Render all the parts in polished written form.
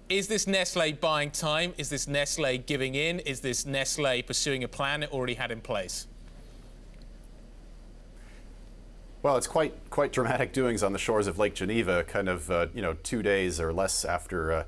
Is this Nestle buying time? Is this Nestle giving in? Is this Nestle pursuing a plan it already had in place? Well, it's quite dramatic doings on the shores of Lake Geneva, kind of 2 days or less after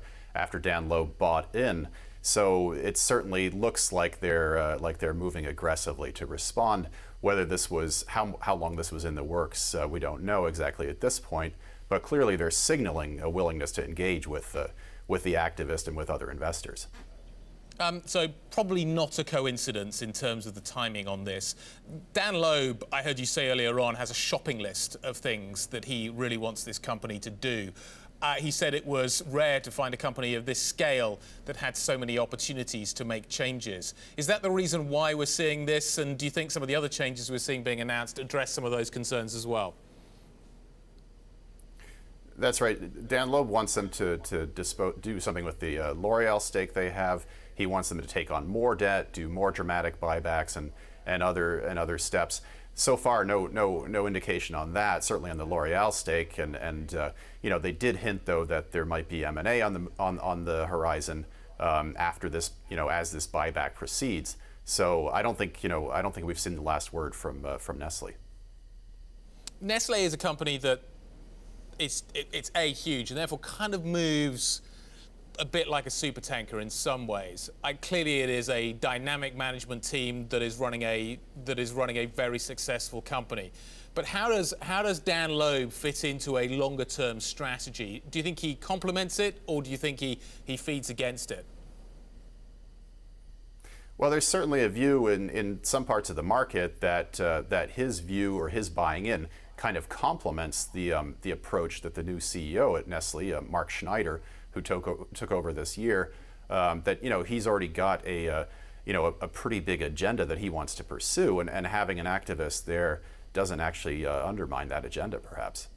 Dan Loeb bought in. So it certainly looks like they're moving aggressively to respond. Whether this was how long this was in the works, we don't know exactly at this point. But clearly, they're signaling a willingness to engage with the activist and with other investors. So probably not a coincidence in terms of the timing on this. Dan Loeb, I heard you say earlier on, has a shopping list of things that he really wants this company to do. He said it was rare to find a company of this scale that had so many opportunities to make changes. Is that the reason why we're seeing this? And do you think some of the other changes we're seeing being announced address some of those concerns as well? That's right. Dan Loeb wants them to do something with the L'Oreal stake they have. He wants them to take on more debt, do more dramatic buybacks, and other steps. So far, no indication on that. Certainly on the L'Oreal stake, and they did hint though that there might be M&A on the horizon after this, as this buyback proceeds. So I don't think we've seen the last word from Nestle. Nestle is a company that it's huge and therefore kind of moves a bit like a supertanker in some ways. Clearly, it is a dynamic management team that is running a very successful company. But how does Dan Loeb fit into a longer-term strategy? Do you think he complements it, or do you think he feeds against it? Well, there's certainly a view in some parts of the market that his view or his buying in kind of complements the approach that the new CEO at Nestle, Mark Schneider, who took over this year, that he's already got a pretty big agenda that he wants to pursue, and having an activist there doesn't actually undermine that agenda, perhaps.